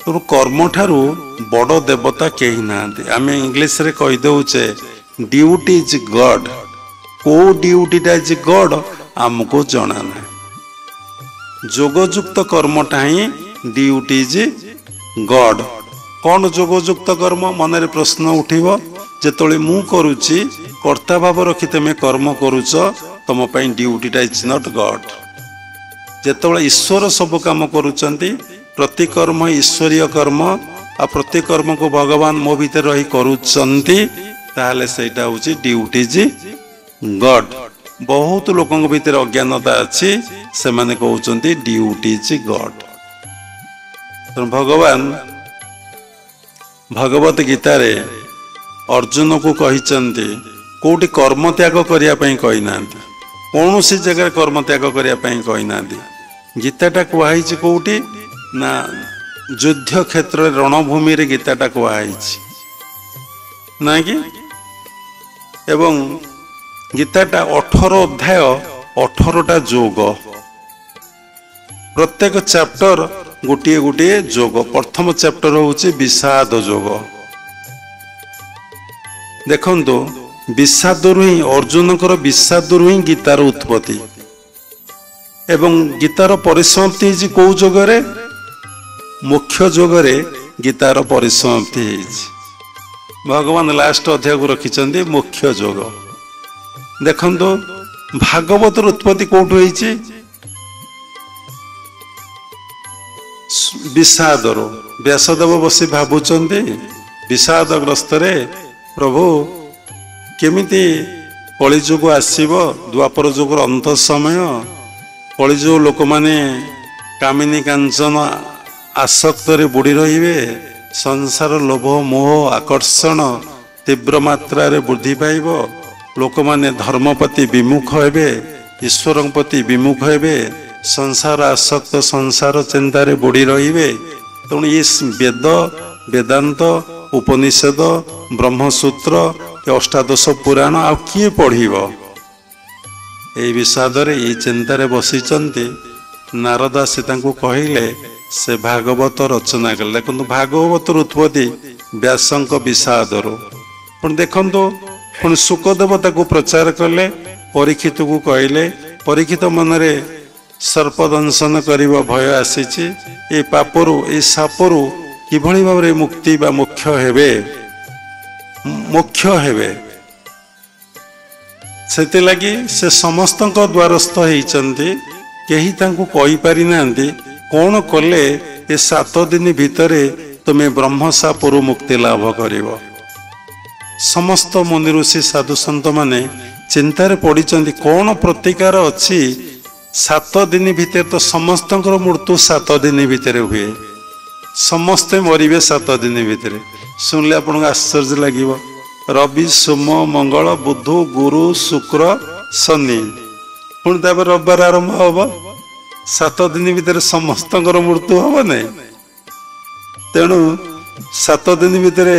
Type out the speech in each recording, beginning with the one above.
ତେଣु କର୍ମ ଠାରୁ ବଡ଼ ଦେବତା କେହି ନାହାନ୍ତି। ଆମେ ଇଂଲିଶରେ କହିଦେଉଛେ ଡ୍ୟୁଟି ଇଜ୍ ଗଡ୍। କେଉଁ ଡ୍ୟୁଟିଟା ଇଜ୍ ଗଡ୍ ଆମକୁ ଜଣା ନାହିଁ। ଯୋଗଯୁକ୍ତ କର୍ମଟା ହିଁ ଡ୍ୟୁଟି ଇଜ୍ ଗଡ୍। କ'ଣ ଯୋଗଯୁକ୍ତ କର୍ମ? ମନରେ ପ୍ରଶ୍ନ ଉଠିବ। ଯେତେବେଳେ ମୁଁ କରୁଛି କର୍ତ୍ତା ଭାବ ରଖି ତୁମେ କର୍ମ କରୁଛ, ତୁମ ପାଇଁ ଡ୍ୟୁଟିଟା ଇଜ୍ ନଟ୍ ଗଡ୍। ଯେତେବେଳେ ଈଶ୍ୱର ସବୁ କାମ କରୁଛନ୍ତି, ପ୍ରତି କର୍ମ ଈଶ୍ୱରୀୟ କର୍ମ, ଆଉ ପ୍ରତି କର୍ମକୁ ଭଗବାନ ମୋ ଭିତରେ ରହି କରୁଛନ୍ତି, ତାହେଲେ ସେଇଟା ହେଉଛି ଡ୍ୟୁଟି ଇଜ୍ ଗଡ୍। ବହୁତ ଲୋକଙ୍କ ଭିତରେ ଅଜ୍ଞାନତା ଅଛି, ସେମାନେ କହୁଛନ୍ତି ଡ୍ୟୁଟି ଇଜ୍ ଗଡ୍। ତେଣୁ ଭଗବାନ ଭଗବତ ଗୀତାରେ ଅର୍ଜୁନକୁ କହିଛନ୍ତି, କେଉଁଠି କର୍ମ ତ୍ୟାଗ କରିବା ପାଇଁ କହିନାହାନ୍ତି, କୌଣସି ଜାଗାରେ କର୍ମ ତ୍ୟାଗ କରିବା ପାଇଁ କହିନାହାନ୍ତି। ଗୀତାଟା କୁହାହେଇଛି କେଉଁଠି ନା ଯୁଦ୍ଧ କ୍ଷେତ୍ରରେ ରଣଭୂମିରେ ଗୀତାଟା କୁହାହେଇଛି ନାଇଁ କି? ଏବଂ ଗୀତାଟା 18 ଅଧ୍ୟାୟ 18ଟା ଯୋଗ, ପ୍ରତ୍ୟେକ ଚାପ୍ଟର ଗୋଟିଏ ଗୋଟିଏ ଯୋଗ। ପ୍ରଥମ ଚାପ୍ଟର ହେଉଛି ବିଷାଦ ଯୋଗ। ଦେଖନ୍ତୁ, ବିଷାଦରୁ ହିଁ ଅର୍ଜୁନଙ୍କର ବିଷାଦରୁ ହିଁ ଗୀତାର ଉତ୍ପତ୍ତି ଏବଂ ଗୀତାର ପରିସମାପ୍ତି ହେଇଛି କେଉଁ ଯୋଗରେ? ମୁଖ୍ୟ ଯୋଗରେ ଗୀତାର ପରିସମାପ୍ତି ହେଇଛି। ଭଗବାନ ଲାଷ୍ଟ ଅଧ୍ୟାୟକୁ ରଖିଛନ୍ତି ମୁଖ୍ୟ ଯୋଗ। ଦେଖନ୍ତୁ, ଭାଗବତର ଉତ୍ପତ୍ତି କୋଉଠୁ ହେଇଛି? ବିଷାଦରୁ। ବ୍ୟାସଦେବ ବସି ଭାବୁଛନ୍ତି ବିଷାଦଗ୍ରସ୍ତରେ, ପ୍ରଭୁ କେମିତି କଳିଯୁଗ ଆସିବ, ଦ୍ୱାପର ଯୁଗର ଅନ୍ତ ସମୟ, କଳିଯୁଗ ଲୋକମାନେ କାମିନୀ କାଞ୍ଚନ ଆସକ୍ତରେ ବୁଡ଼ି ରହିବେ, ସଂସାର ଲୋଭ ମୋହ ଆକର୍ଷଣ ତୀବ୍ର ମାତ୍ରାରେ ବୃଦ୍ଧି ପାଇବ, ଲୋକମାନେ ଧର୍ମ ପ୍ରତି ବିମୁଖ ହେବେ, ଈଶ୍ୱରଙ୍କ ପ୍ରତି ବିମୁଖ ହେବେ, ସଂସାର ଆସକ୍ତ ସଂସାର ଚିନ୍ତାରେ ବୁଡ଼ି ରହିବେ। ତେଣୁ ଏ ବେଦ, ବେଦାନ୍ତ, ଉପନିଷଦ, ବ୍ରହ୍ମସୂତ୍ର, ଅଷ୍ଟାଦଶ ପୁରାଣ ଆଉ କିଏ ପଢ଼ିବ? ଏଇ ବିଷାଦରେ ଏଇ ଚିନ୍ତାରେ ବସିଛନ୍ତି। ନାରଦ ଆସି ତାଙ୍କୁ କହିଲେ, ସେ ଭାଗବତ ରଚନା କଲେ। ଦେଖନ୍ତୁ, ଭାଗବତର ଉତ୍ପତ୍ତି ବ୍ୟାସଙ୍କ ବିଷାଦରୁ। ପୁଣି ଦେଖନ୍ତୁ, ପୁଣି ଶୁକଦେବ ତାକୁ ପ୍ରଚାର କଲେ, ପରୀକ୍ଷିତକୁ କହିଲେ। ପରୀକ୍ଷିତ ମନରେ ସର୍ପଦଂଶନ କରିବ ଭୟ ଆସିଛି, ଏ ପାପରୁ, ଏ ସାପରୁ କିଭଳି ଭାବରେ ମୁକ୍ତି ବା ମୋକ୍ଷ ହେବେ। ସେଥିଲାଗି ସେ ସମସ୍ତଙ୍କ ଦ୍ୱାରସ୍ଥ ହେଇଛନ୍ତି, କେହି ତାଙ୍କୁ କହିପାରିନାହାନ୍ତି କ'ଣ କଲେ ଏ 7 ଦିନ ଭିତରେ ତୁମେ ବ୍ରହ୍ମସାପରୁ ମୁକ୍ତି ଲାଭ କରିବ। ସମସ୍ତ ମୁନି ଋଷି ସାଧୁସନ୍ଥ ମାନେ ଚିନ୍ତାରେ ପଡ଼ିଛନ୍ତି, କ'ଣ ପ୍ରତିକାର ଅଛି? 7 ଦିନ ଭିତରେ ତ ସମସ୍ତଙ୍କର ମୃତ୍ୟୁ 7 ଦିନ ଭିତରେ ହୁଏ, ସମସ୍ତେ ମରିବେ 7 ଦିନ ଭିତରେ। ଶୁଣିଲେ ଆପଣଙ୍କୁ ଆଶ୍ଚର୍ଯ୍ୟ ଲାଗିବ। ରବି, ସୋମ, ମଙ୍ଗଳ, ବୁଧ, ଗୁରୁ, ଶୁକ୍ର, ଶନି, ପୁଣି ତାପରେ ରବିବାର ଆରମ୍ଭ ହବ। 7 ଦିନ ଭିତରେ ସମସ୍ତଙ୍କର ମୃତ୍ୟୁ ହବ ନାହିଁ। ତେଣୁ 7 ଦିନ ଭିତରେ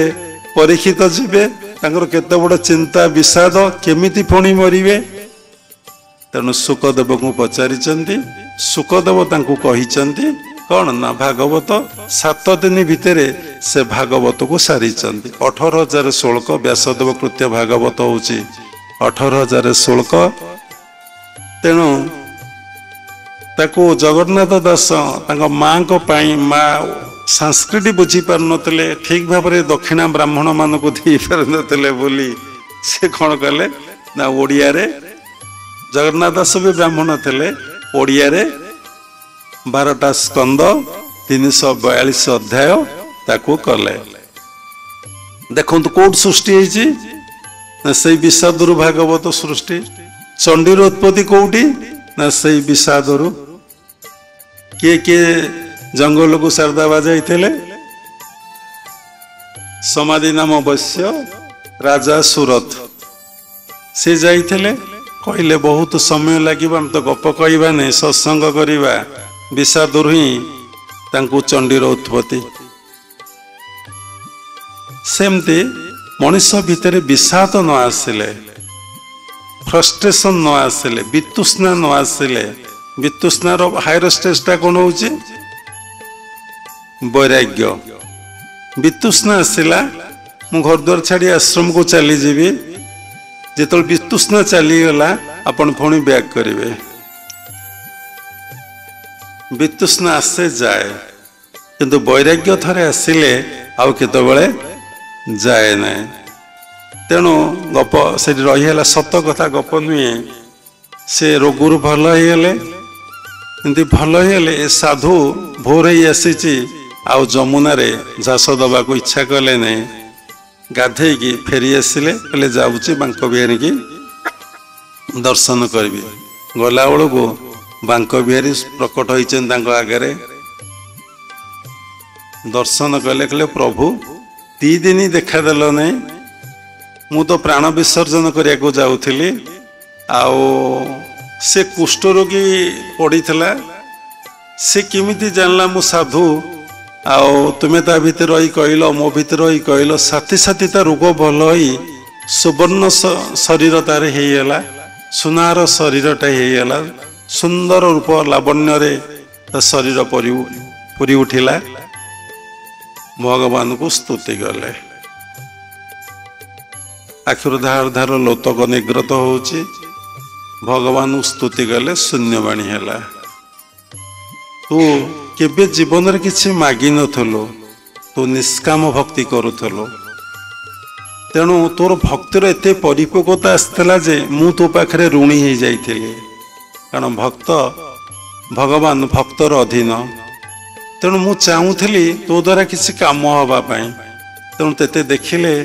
ପରୀକ୍ଷିତ ଯିବେ, ତାଙ୍କର କେତେ ବଡ଼ ଚିନ୍ତା ବିଷାଦ, କେମିତି ପୁଣି ମରିବେ। ତେଣୁ ଶୁକଦେବଙ୍କୁ ପଚାରିଛନ୍ତି। ଶୁକଦେବ ତାଙ୍କୁ କହିଛନ୍ତି କ'ଣ ନା, ଭାଗବତ 7 ଦିନ ଭିତରେ ସେ ଭାଗବତକୁ ସାରିଛନ୍ତି। 18,000 ଶ୍ଲୋକ। ବ୍ୟାସଦେବ କୃତ୍ୟ ଭାଗବତ ହେଉଛି 18,000 ଶ୍ଲୋକ। ତେଣୁ ତାକୁ ଜଗନ୍ନାଥ ଦାସ ତାଙ୍କ ମାଙ୍କ ପାଇଁ, ମା ସଂସ୍କୃତ ବୁଝିପାରୁନଥିଲେ, ଠିକ୍ ଭାବରେ ଦକ୍ଷିଣା ବ୍ରାହ୍ମଣ ମାନଙ୍କୁ ଦେଇପାରୁନଥିଲେ ବୋଲି ସେ କ'ଣ କଲେ ନା, ଓଡ଼ିଆରେ, ଜଗନ୍ନାଥ ଦାସ ବି ବ୍ରାହ୍ମଣ ଥିଲେ, ଓଡ଼ିଆରେ 12ଟା ସ୍କନ୍ଦ 342 ଅଧ୍ୟାୟ ତାକୁ କଲେ। ଦେଖନ୍ତୁ, କୋଉଠି ସୃଷ୍ଟି ହେଇଛି ନା, ସେଇ ବିଷାଦରୁ ଭାଗବତ ସୃଷ୍ଟି। ଚଣ୍ଡୀର ଉତ୍ପତ୍ତି କୋଉଠି ନା, ସେଇ ବିଷାଦରୁ। କିଏ କିଏ ଜଙ୍ଗଲକୁ ଶାରଦା ଯାଇଥିଲେ? ସମାଧି ନାମ ବୈଶ୍ୟ ରାଜା ସୁରଥ, ସେ ଯାଇଥିଲେ। କହିଲେ ବହୁତ ସମୟ ଲାଗିବ, ଆମେ ତ ଗପ କହିବା ନାହିଁ, ସତ୍ସଙ୍ଗ କରିବା। ବିଷାଦରୁ ହିଁ ତାଙ୍କୁ ଚଣ୍ଡୀର ଉତ୍ପତ୍ତି। ସେମିତି ମଣିଷ ଭିତରେ ବିଷାଦ ନ ଆସିଲେ, ଫ୍ରଷ୍ଟ୍ରେସନ ନ ଆସିଲେ, ବିତୃଷ୍ଣା ନ ଆସିଲେ, ବିତୃଷ୍ଣାର ହାୟର ଷ୍ଟେଜଟା କ'ଣ ହେଉଛି वैराग्य वितृष्णा आसला मु घर द्वार छाड़ी आश्रम को चली जीवी जिते वितृष्णा चलीगला आपण पुणी बैक करेंगे वितृष्णा आसे जाए किंतु वैराग्य थरे आसिले आउ केतबेले जाए ना तेणु गप से रहीगला सत कथा गप नुहे से रोगुरु भल होगले एमती भल होगले ए साधु भोर ही आसी आउ जमुना रे झास दबा को इच्छा कले नहीं गाधे की फेरी आसिले कहले जाऊँगी बांक बिहारी की दर्शन करी गला बेलू को बांक बिहारी प्रकट होती आगे दर्शन कले कहले प्रभु 3 दिन देखादेल नहीं मु तो प्राण विसर्जन करने को जाऊली आउ से कुष्ठ रोगी पड़ी से किमिति जानला मु साधु आउ तुम्हें ता भीतर रही कहल मो भीतर रही कहल साथी साथी ता रोग भल ही सुवर्ण शरीर तार होगला सुनार शरीरटा होगला सुंदर रूप लावण्य रे शरीर पूरी उठिला भगवान को स्तुति कले आखिर धार धार लोतक निग्रत होची भगवान स्तुति कले शून्यवाणी है तू केबे जीवन रे किछि मागी नथलो तू निष्काम भक्ति करुथलो तेणु तोर भक्तिर एते परिपक्वता आसला जे मु तो पाखरे ऋणी हो जाइथिली कारण भक्त भगवान भक्तर अधीन तेणु मु चाहूली तो द्वारा किसी काम हाँपाई तेणु तेते देखिले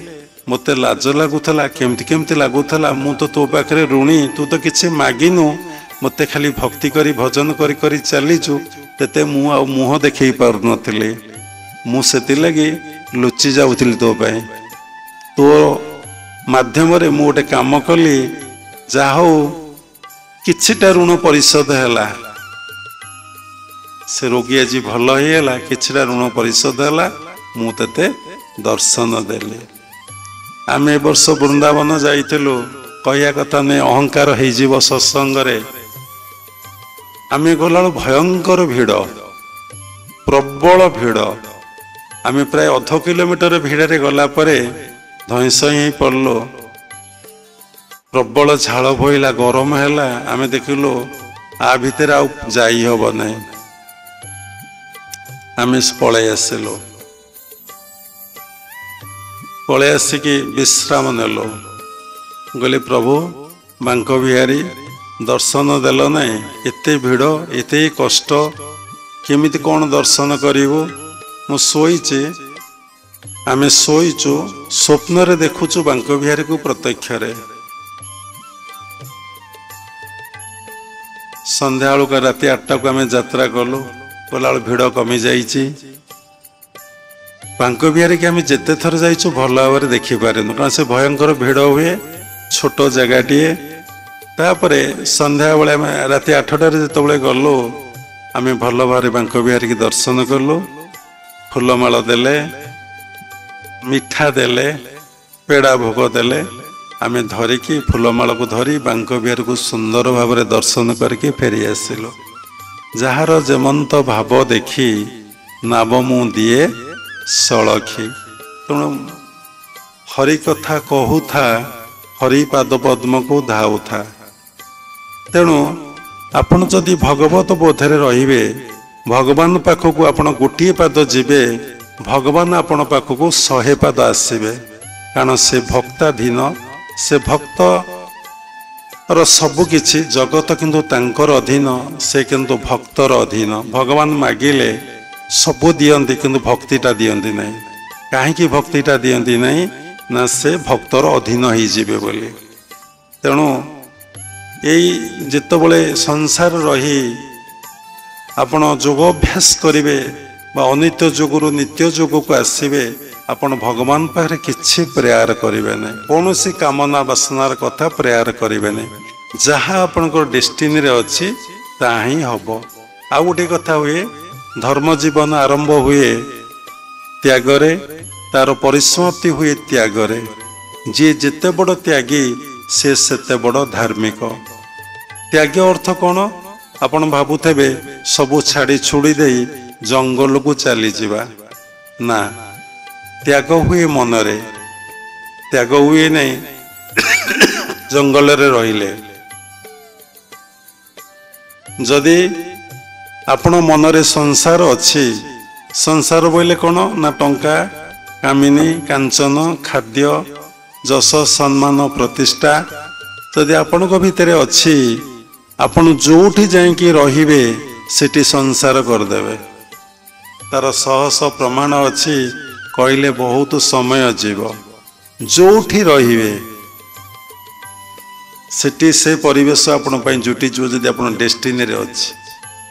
मत लाज लगुला केमती लगुला मु तो तो पाखे ऋणी तू तो किसी मागिनु मत खाली भक्ति करी भजन करी चलीचु तेते मुह देखे पार नी मुझे लगी लुचि जाऊली तो तो मध्यम मु गोटे काम कली जा हो किछिटा ऋण परिशोध है से रोगी आज भल होगा किछिटा ऋण परिशोध है मुझे दर्शन देली आम ए वर्ष वृंदावन जाइलु कहया कथा नहीं अहंकार हो सत्संग आम गला भयंकर भिड़ प्रबल भिड़ आम प्राय 0.5 किलोमीटर भिड़े गलापर धईस ही पड़ल प्रबल झाड़ बोला गरम है आम देखिलु आ भितर आ जाई हब नहीं आम पलि आसिलु पलि आसिकी विश्राम नेलु गली प्रभु बांक बिहारी दर्शन देल नहीं एते भिड़ एते कष्ट केमिति कौन दर्शन करिवु मु सोईचे आम सोईचु स्वप्न रे देखुचु बांक बिहारी को प्रत्यक्ष रे संध्या का राति 8टा को आम यात्रा कलु गला भिड़ कमी जाइए बांक बिहारी की आम जिते थर जाइचु भल भाव देखिपारे कारण से भयंकर भिड़ हुए छोट जगहटीए तापर संध्या बेले राति 8टार जो गलु आम भल भाव बांक बिहारी की दर्शन कलु फूलमाल देले मिठा देले पेड़ा भोग देले आम धरिकी फूलमाल को धरी बांक बिहारी को सुंदर भाव दर्शन करके फेरी आसिलु जार जेमंत भाव देखी नाव मु दिए सलखी तेणु हरि कथा कहूथा हरि पाद पद्म को धाउथा तेणु आपण जदि भगवत बोधरे रहिबे भगवान पाखक आपण गोटे पाद जीवे भगवान आपण पाखक 100 पाद आसबे कारण से भक्ताधीन से भक्त सबकि जगत किंतु तांकर अधीन से किंतु भक्तर अधीन भगवान मागिले सबू दियंती किंतु भक्तिटा दियंती नहीं कहीं भक्तिटा दियंती नहीं ना से भक्तर अधीन हो जीवे बोली तेणु यही जितेबले संसार रही आपण योगाभ्यास करेंगे अनित्य जोगुरु नित्य जोग को आसबे आपण भगवान पाखे किसी प्रेयर करेंगे ना कौन सी कामना वासनार कथा प्रेयर करेंगे ना जहाँ आपणकर डेस्टिनी रे अच्छी ता ही हम आ गोटे कथा हुए धर्म जीवन आरंभ हुए त्यागरे तार परिसमाप्ति हुए त्यागरे जी जिते बड़ त्यागी से सेते बड़ धार्मिक त्याग अर्थ कौन आपण भावुथे सबू छाड़ी छुड़ी दे ଜଙ୍ଗଲକୁ ଚାଲିଯିବା ନା, ତ୍ୟାଗ ହୁଏ ମନରେ, ତ୍ୟାଗ ହୁଏ ନାହିଁ ଜଙ୍ଗଲରେ ରହିଲେ। ଯଦି ଆପଣ ମନରେ ସଂସାର ଅଛି, ସଂସାର ବୋଇଲେ କ'ଣ ନା ଟଙ୍କା, କାମିନୀ, କାଞ୍ଚନ, ଖାଦ୍ୟ, ଯଶ, ସମ୍ମାନ, ପ୍ରତିଷ୍ଠା ଯଦି ଆପଣଙ୍କ ଭିତରେ ଅଛି, ଆପଣ ଯୋଉଠି ଯାଇକି ରହିବେ ସେଠି ସଂସାର କରିଦେବେ। ତାର ଶହ ଶହ ପ୍ରମାଣ ଅଛି, କହିଲେ ବହୁତ ସମୟ ଯିବ। ଯୋଉଠି ରହିବେ ସେଠି ସେ ପରିବେଶ ଆପଣ ପାଇଁ ଜୁଟିଯିବ ଯଦି ଆପଣ ଡେଷ୍ଟିନିରେ ଅଛି।